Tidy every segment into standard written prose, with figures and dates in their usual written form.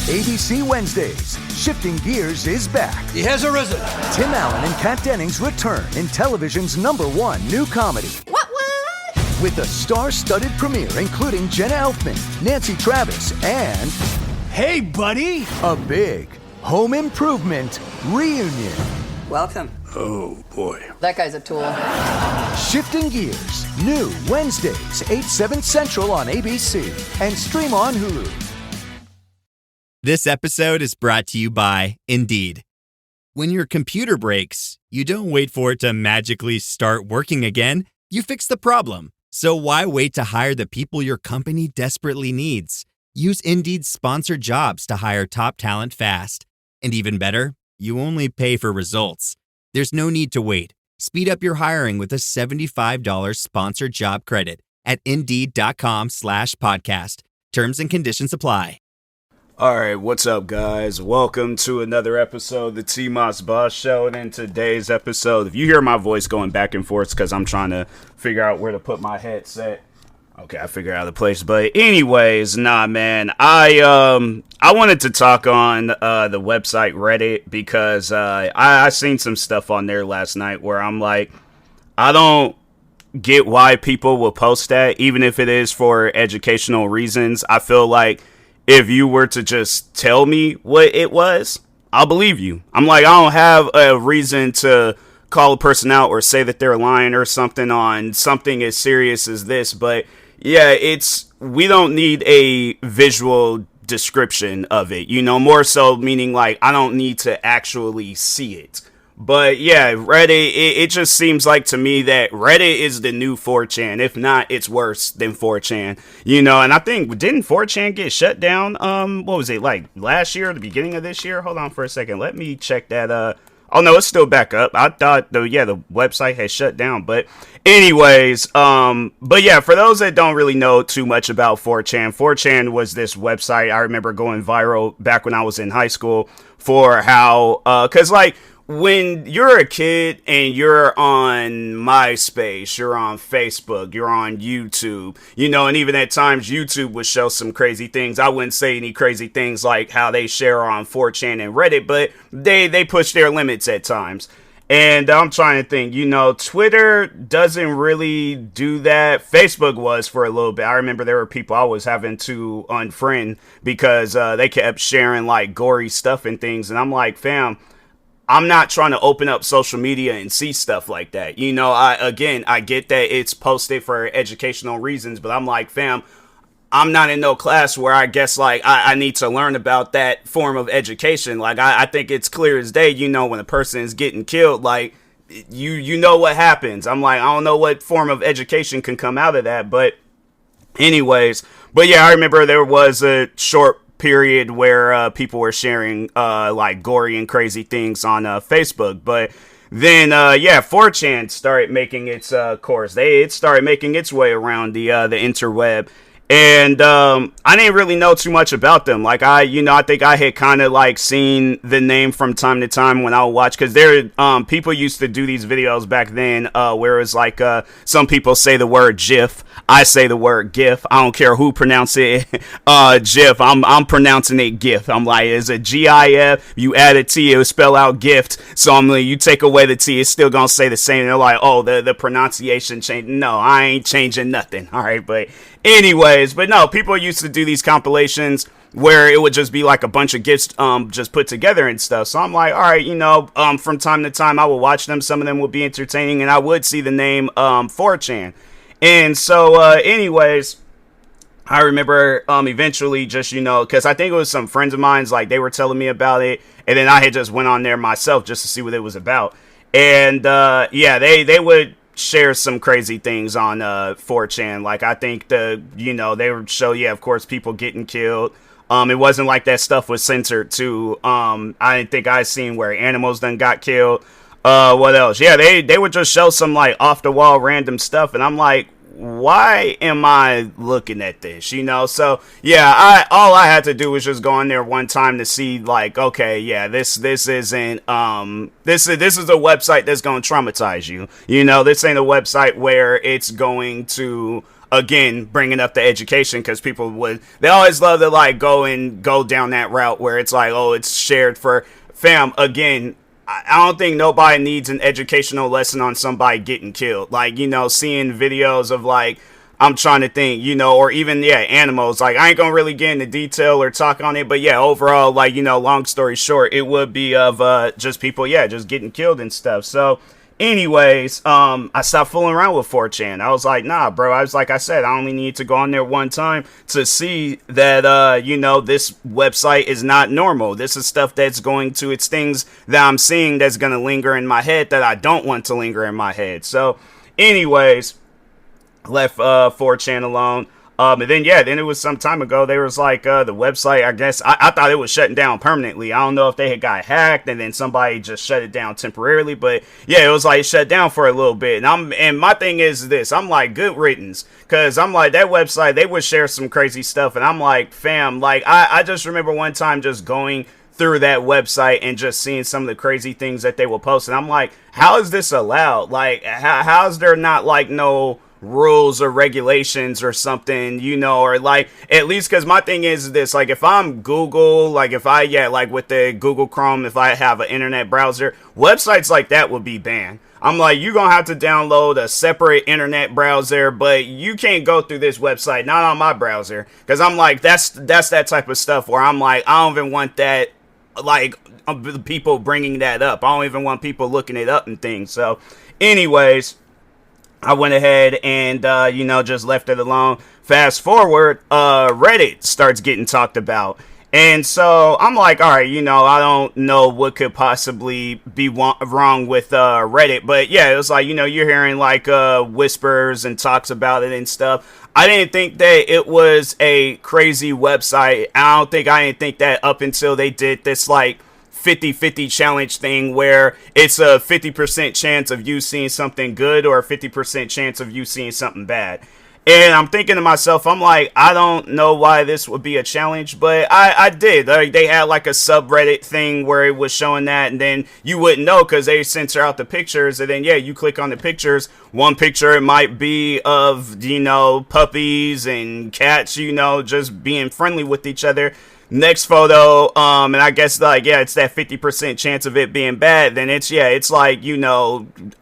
ABC Wednesdays. Shifting Gears is back. He has arisen. Tim Allen and Kat Dennings return in television's #1 new comedy. What? With a star-studded premiere including Jenna Elfman, Nancy Travis, and... Hey, buddy! A big home improvement reunion. Welcome. Oh, boy. That guy's a tool. Shifting Gears. New Wednesdays, 8, 7 Central on ABC. And stream on Hulu. This episode is brought to you by Indeed. When your computer breaks, you don't wait for it to magically start working again. You fix the problem. So why wait to hire the people your company desperately needs? Use Indeed's sponsored jobs to hire top talent fast. And even better, you only pay for results. There's no need to wait. Speed up your hiring with a $75 sponsored job credit at Indeed.com/podcast. Terms and conditions apply. All right, what's up, guys? Welcome to another episode of the TMossBoss Show. And in today's episode, if you hear my voice going back and forth, it's because I'm trying to figure out where to put my headset. Okay, I figured out the place. But anyways, man, I wanted to talk on the website Reddit because I seen some stuff on there last night where I'm like, I don't get why people will post that, even if it is for educational reasons. I feel like if you were to just tell me what it was, I'll believe you. I'm like, I don't have a reason to call a person out or say that they're lying or something on something as serious as this. But yeah, we don't need a visual description of it, more so meaning like I don't need to actually see it. But yeah, Reddit, it just seems like to me that Reddit is the new 4chan. If not, it's worse than 4chan, and I think, didn't 4chan get shut down? What was it, like last year or the beginning of this year? Hold on for a second. Let me check that. Oh no, it's still back up. I thought the website had shut down. But anyways, but yeah, for those that don't really know too much about 4chan was this website I remember going viral back when I was in high school for how, cause like, when you're a kid and you're on MySpace, you're on Facebook, you're on YouTube, and even at times YouTube would show some crazy things. I wouldn't say any crazy things like how they share on 4chan and Reddit, but they push their limits at times. And I'm trying to think, Twitter doesn't really do that. Facebook was for a little bit. I remember there were people I was having to unfriend because they kept sharing like gory stuff and things. And I'm like, fam, I'm not trying to open up social media and see stuff like that. I get that it's posted for educational reasons, but I'm like, fam, I'm not in no class where I guess like I need to learn about that form of education. Like I think it's clear as day, when a person is getting killed, like you know what happens. I'm like, I don't know what form of education can come out of that. But anyways, but yeah, I remember there was a short period where people were sharing like gory and crazy things on Facebook, but then 4chan started making its course. It started making its way around the interweb, and I didn't really know too much about them. Like I think I had kind of like seen the name from time to time when I would watch, because there people used to do these videos back then where it was like some people say the word GIF, I say the word GIF. I don't care who pronounce it GIF. I'm pronouncing it GIF. I'm like, it's a GIF. You add a T, it will spell out gift. So I'm like, you take away the T, it's still gonna say the same. They're like, oh, the pronunciation changed. No, I ain't changing nothing. All right, but anyways, but no, people used to do these compilations where it would just be like a bunch of GIFs just put together and stuff. So I'm like, all right, from time to time I would watch them. Some of them would be entertaining, and I would see the name 4chan. And so anyways, I remember eventually just, because I think it was some friends of mine's, like they were telling me about it, and then I had just went on there myself just to see what it was about. And they would share some crazy things on 4chan. Like I think they would show, of course, people getting killed. It wasn't like that stuff was censored too. I didn't think I seen where animals done got killed. What else? Yeah, they would just show some like off the wall random stuff, and I'm like, why am I looking at this? So yeah, all I had to do was just go on there one time to see like, okay, yeah, this isn't this is a website that's gonna traumatize you. This ain't a website where it's going to again, bringing up the education, because they always love to like go down that route where it's like, oh, it's shared for fam. Again, I don't think nobody needs an educational lesson on somebody getting killed. Like, seeing videos of like, I'm trying to think, or even, animals. Like, I ain't gonna really get into detail or talk on it, but yeah, overall, like, long story short, it would be of just people, just getting killed and stuff. So, anyways, I stopped fooling around with 4chan. I was like, nah, bro. Like I said, I only need to go on there one time to see that, this website is not normal. This is stuff it's things that I'm seeing that's gonna linger in my head that I don't want to linger in my head. So, anyways, left 4chan alone. And then it was some time ago. There was like the website, I guess I thought it was shutting down permanently. I don't know if they had got hacked and then somebody just shut it down temporarily, but yeah, it was like shut down for a little bit. And my thing is this, I'm like, good riddance, because I'm like, that website, they would share some crazy stuff, and I'm like, fam, like I just remember one time just going through that website and just seeing some of the crazy things that they will post, and I'm like, how is this allowed? Like, how is there not like no rules or regulations or something, or like, at least, because my thing is this, like, if I'm Google, like if I like with the Google Chrome, if I have an internet browser, websites like that would be banned. I'm like, you're gonna have to download a separate internet browser, but you can't go through this website, not on my browser, because I'm like, that's that type of stuff where I'm like, I don't even want that, like, people bringing that up. I don't even want people looking it up and things. So anyways, I went ahead and, just left it alone. Fast forward, Reddit starts getting talked about. And so I'm like, all right, I don't know what could possibly be wrong with Reddit. But yeah, it was like, you're hearing like whispers and talks about it and stuff. I didn't think that it was a crazy website. I didn't think that up until they did this like 50-50 challenge thing where it's a 50% chance of you seeing something good or a 50% chance of you seeing something bad. And I'm thinking to myself, I'm like, I don't know why this would be a challenge, but I did. Like, they had like a subreddit thing where it was showing that, and then you wouldn't know because they censor out the pictures, and then you click on the pictures. One picture, it might be of, puppies and cats, just being friendly with each other. Next photo, and I guess like, it's that 50% chance of it being bad. Then it's like,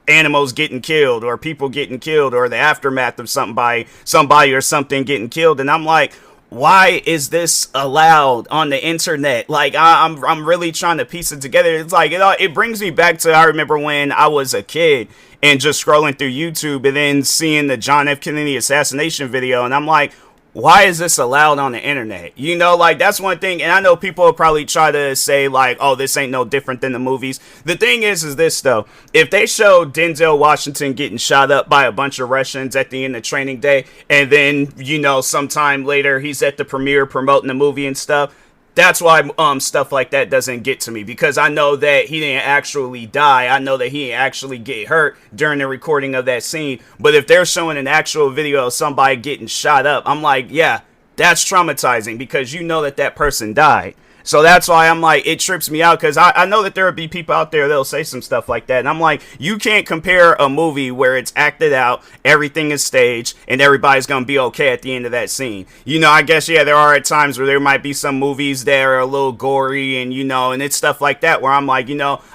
animals getting killed or people getting killed or the aftermath of somebody or something getting killed. And I'm like, why is this allowed on the internet? Like, I'm really trying to piece it together. It's like, it brings me back to, I remember when I was a kid and just scrolling through YouTube and then seeing the John F. Kennedy assassination video. And I'm like, why is this allowed on the internet? Like, that's one thing. And I know people will probably try to say like, oh, this ain't no different than the movies. The thing is this though, if they show Denzel Washington getting shot up by a bunch of Russians at the end of Training Day, and then, sometime later he's at the premiere promoting the movie and stuff, that's why stuff like that doesn't get to me, because I know that he didn't actually die. I know that he didn't actually get hurt during the recording of that scene. But if they're showing an actual video of somebody getting shot up, I'm like, yeah, that's traumatizing, because you know that person died. So that's why I'm like, it trips me out, because I know that there will be people out there that'll say some stuff like that. And I'm like, you can't compare a movie where it's acted out, everything is staged, and everybody's going to be okay at the end of that scene. I guess, there are at times where there might be some movies that are a little gory and, and it's stuff like that where I'm like,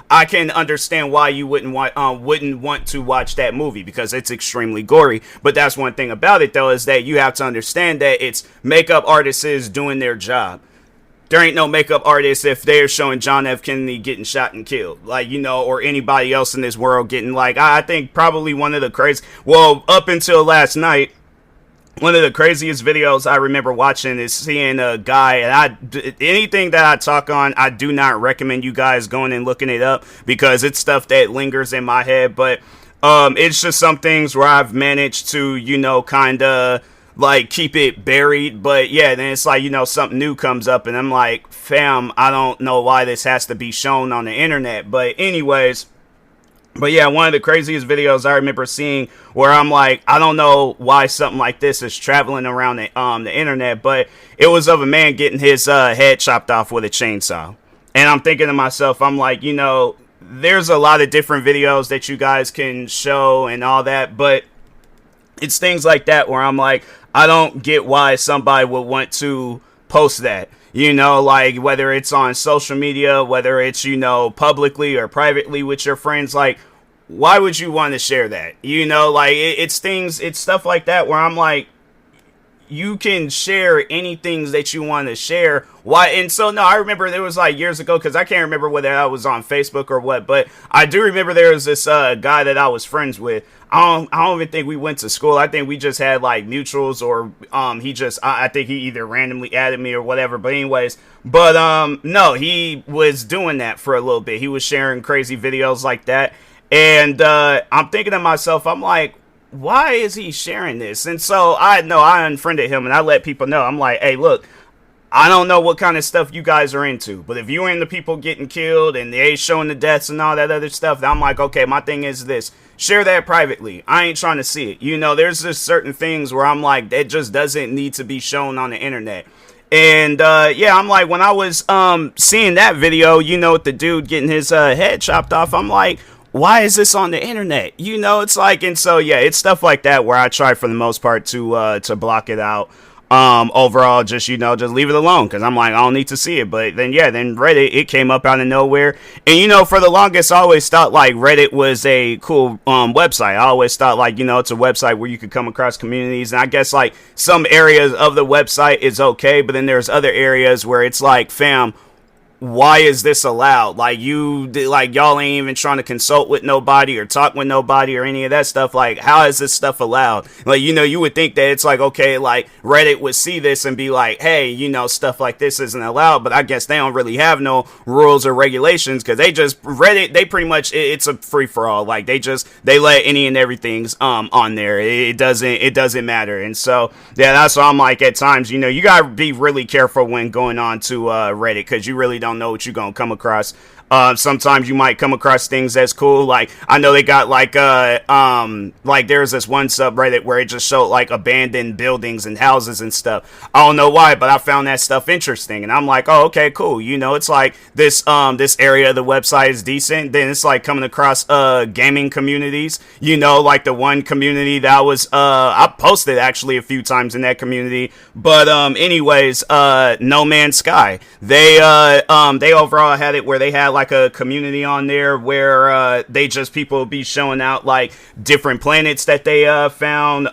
I can understand why you wouldn't want to watch that movie, because it's extremely gory. But that's one thing about it, though, is that you have to understand that it's makeup artists doing their job. There ain't no makeup artist if they're showing John F. Kennedy getting shot and killed, like, or anybody else in this world getting, like, I think probably one of the up until last night, one of the craziest videos I remember watching is seeing a guy, and anything that I talk on, I do not recommend you guys going and looking it up, because it's stuff that lingers in my head, but it's just some things where I've managed to, kind of like keep it buried. But then it's like, something new comes up and I'm like, fam, I don't know why this has to be shown on the internet. But anyways, one of the craziest videos I remember seeing where I'm like, I don't know why something like this is traveling around the internet, but it was of a man getting his head chopped off with a chainsaw. And I'm thinking to myself, I'm like, there's a lot of different videos that you guys can show and all that, but it's things like that where I'm like, I don't get why somebody would want to post that. You know, like whether it's on social media, whether it's, you know, publicly or privately with your friends, like, why would you want to share that? You know, like it's stuff like that where I'm like, you can share anything that you want to share. Why? And so, no, I remember there was like years ago, because I can't remember whether I was on Facebook or what, but I do remember there was this guy that I was friends with. I don't even think we went to school. I think we just had like mutuals, or I think he either randomly added me or whatever. But anyways, no, he was doing that for a little bit. He was sharing crazy videos like that. And I'm thinking to myself, I'm like, why is he sharing this? And so I unfriended him, and I let people know. I'm like, hey, look, I don't know what kind of stuff you guys are into, but if you're into people getting killed and they showing the deaths and all that other stuff, I'm like, okay, my thing is this. Share that privately. I ain't trying to see it. You know, there's just certain things where I'm like, that just doesn't need to be shown on the internet. And yeah, I'm like, when I was seeing that video, you know, with the dude getting his head chopped off, I'm like, why is this on the internet? You know, it's like, and so yeah, it's stuff like that where I try for the most part to block it out. Overall, just, you know, just leave it alone, because I'm like, I don't need to see it. But then Reddit, it came up out of nowhere. And, you know, for the longest, I always thought like Reddit was a cool website. I always thought like, you know, it's a website where you could come across communities, and I guess like some areas of the website is okay, but then there's other areas where it's like, fam, why is this allowed? Like, y'all ain't even trying to consult with nobody or talk with nobody or any of that stuff. Like, how is this stuff allowed? Like, you know, you would think that it's like, okay, like Reddit would see this and be like, hey, you know, stuff like this isn't allowed. But I guess they don't really have no rules or regulations, because Reddit, they pretty much, it's a free for all. Like, they let any and everything's on there. It doesn't matter. And so yeah, that's why I'm like, at times, you know, you gotta be really careful when going on to Reddit, because you really don't know what you're gonna come across. Sometimes you might come across things that's cool. Like, I know they got like there's this one subreddit where it just showed like abandoned buildings and houses and stuff. I don't know why, but I found that stuff interesting, and I'm like, oh, okay, cool. You know, it's like this area of the website is decent. Then it's like coming across gaming communities. You know, like the one community that I posted actually a few times in that community. But anyways, No Man's Sky. They overall had it where they had like a community on there where people be showing out like different planets that they found.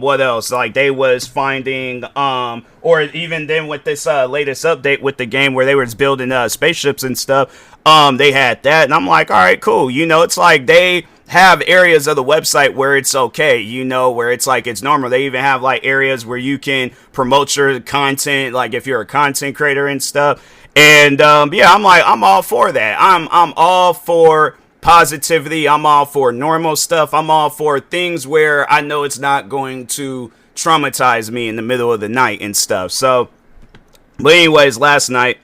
What else? Like, they was finding or even then with this latest update with the game where they was building spaceships and stuff, they had that, and I'm like, all right, cool. You know, it's like they have areas of the website where it's okay, you know, where it's like it's normal. They even have like areas where you can promote your content, like if you're a content creator and stuff. And yeah, I'm like, I'm all for that. I'm all for positivity. I'm all for normal stuff. I'm all for things where I know it's not going to traumatize me in the middle of the night and stuff. So, but anyways, last night,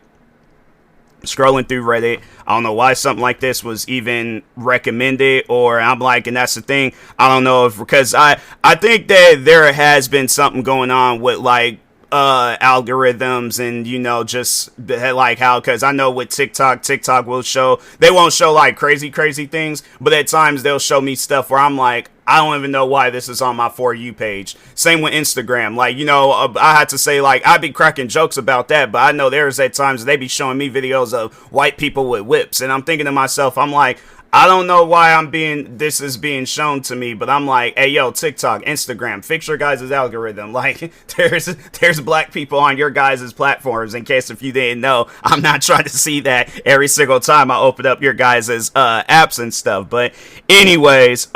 scrolling through Reddit, I don't know why something like this was even recommended, or I'm like, and that's the thing, I don't know if, because I think that there has been something going on with like algorithms, and you know, just like how, because I know with TikTok they won't show like crazy things, but at times they'll show me stuff where I'm like, I don't even know why this is on my For You page. Same with Instagram. Like, you know, I had to say, like, I'd be cracking jokes about that, but I know there's at times they be showing me videos of white people with whips, and I'm thinking to myself, I'm like, I don't know why this is being shown to me, but I'm like, hey, yo, TikTok, Instagram, fix your guys' algorithm. Like, there's black people on your guys' platforms, in case if you didn't know. I'm not trying to see that every single time I open up your guys' apps and stuff. But anyways,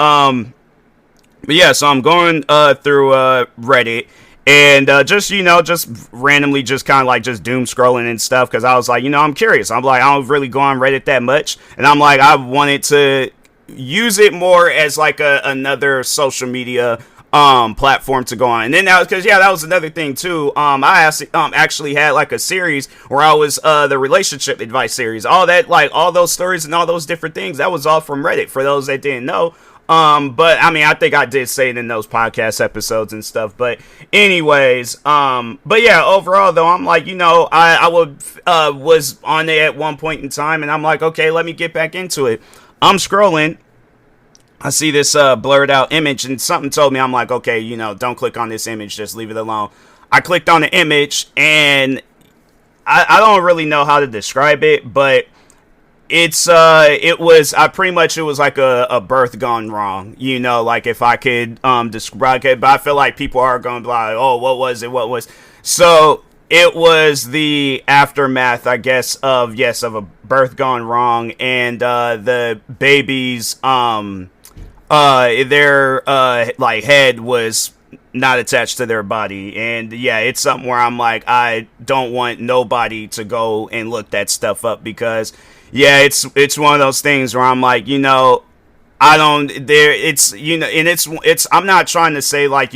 but yeah, so I'm going through Reddit, and just, you know, just randomly just kind of like just doom scrolling and stuff, because I was like, you know, I'm curious. I'm like, I don't really go on Reddit that much, and I'm like, I wanted to use it more as like another social media platform to go on. And then that was, because that was another thing too. I actually had like a series where I was the relationship advice series, all that, like all those stories and all those different things, that was all from Reddit, for those that didn't know. But I mean, I think I did say it in those podcast episodes and stuff, but anyways, but yeah, overall though, I'm like, you know, I was on it at one point in time, and I'm like, okay, let me get back into it. I'm scrolling, I see this blurred out image, and something told me, I'm like, okay, don't click on this image, just leave it alone. I clicked on the image, and I don't really know how to describe it, but it was like a birth gone wrong, like if I could describe it, but I feel like people are going to be like, oh, what was it? So it was the aftermath, I guess, of a birth gone wrong, and the baby's their like head was not attached to their body. And yeah, it's something where I'm like, I don't want nobody to go and look that stuff up, because yeah, it's one of those things where I'm like, I don't there it's and it's I'm not trying to say like,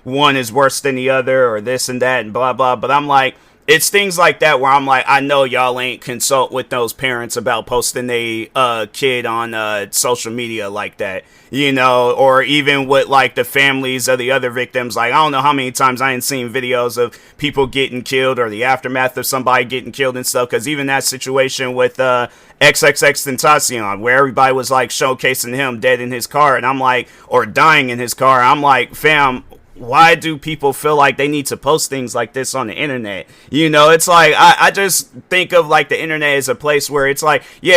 one is worse than the other or this and that and blah blah, but I'm like, it's things like that where I'm like, I know y'all ain't consult with those parents about posting a kid on social media like that, or even with like the families of the other victims. Like, I don't know how many times I ain't seen videos of people getting killed or the aftermath of somebody getting killed and stuff. Because even that situation with XXXTentacion, where everybody was like showcasing him dead in his car, and I'm like, or dying in his car, I'm like, fam, why do people feel like they need to post things like this on the internet? It's like, I just think of like the internet as a place where it's like, yeah,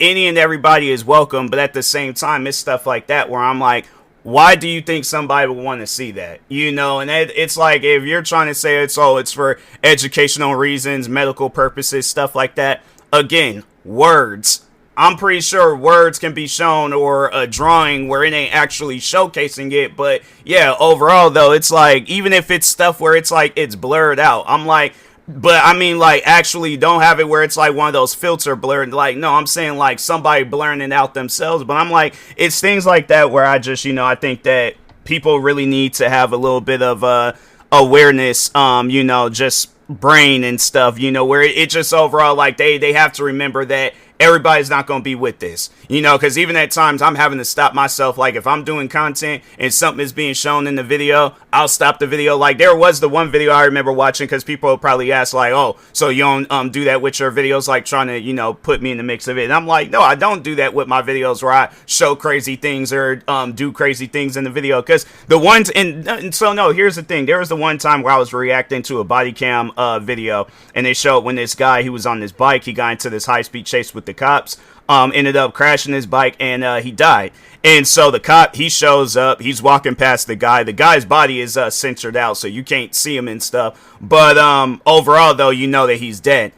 any and everybody is welcome, but at the same time, it's stuff like that where I'm like, why do you think somebody would want to see that? And it's like, if you're trying to say it's for educational reasons, medical purposes, stuff like that, again, words. I'm pretty sure words can be shown, or a drawing where it ain't actually showcasing it. But yeah, overall though, it's like, even if it's stuff where it's like it's blurred out, I'm like, but I mean, like, actually don't have it where it's like one of those filter blurred. Like, no, I'm saying like somebody blurring it out themselves. But I'm like, it's things like that where I just, I think that people really need to have a little bit of awareness, just brain and stuff, where it just overall, like, they have to remember that everybody's not going to be with this, because even at times I'm having to stop myself. Like, if I'm doing content and something is being shown in the video, I'll stop the video. Like, there was the one video I remember watching, because people will probably ask like, oh, so you don't do that with your videos, like trying to, put me in the mix of it. And I'm like, no, I don't do that with my videos where I show crazy things or do crazy things in the video. Because the ones, and so no, here's the thing. There was the one time where I was reacting to a body cam video, and they showed when this guy, he was on this bike, he got into this high-speed chase with the cops, ended up crashing his bike, and he died. And so the cop, he shows up, he's walking past the guy's body is censored out, so you can't see him and stuff, but overall though, that he's dead.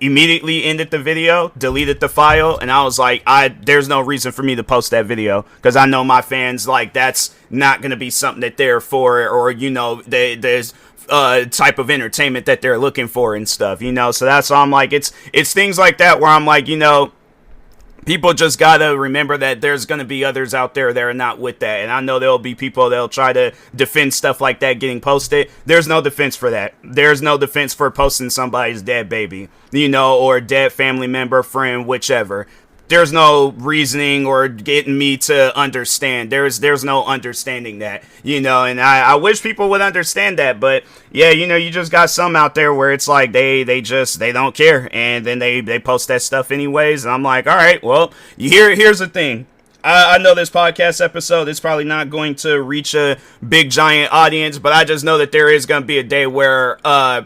Immediately ended the video, deleted the file, and I was like, there's no reason for me to post that video, because I know my fans, like, that's not gonna be something that they're for, or there's type of entertainment that they're looking for and stuff, so that's why I'm like, it's things like that where I'm like, people just gotta remember that there's gonna be others out there that are not with that, and I know there'll be people that'll try to defend stuff like that getting posted. There's no defense for that. There's no defense for posting somebody's dead baby, or dead family member, friend, whichever. There's no reasoning or getting me to understand. There's no understanding that, and I wish people would understand that, but yeah, you just got some out there where it's like they don't care, and then they post that stuff anyways, and I'm like, all right, well, here's the thing. I know this podcast episode is probably not going to reach a big giant audience, but I just know that there is going to be a day where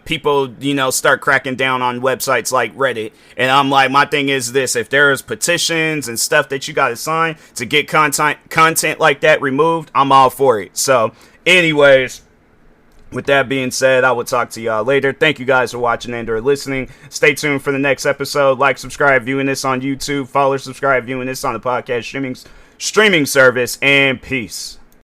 people, start cracking down on websites like Reddit. And I'm like, my thing is this: if there's petitions and stuff that you got to sign to get content like that removed, I'm all for it. So anyways, with that being said, I will talk to y'all later. Thank you guys for watching and or listening. Stay tuned for the next episode. Like, subscribe, viewing this on YouTube. Follow, subscribe, viewing this on the podcast streaming service. And peace.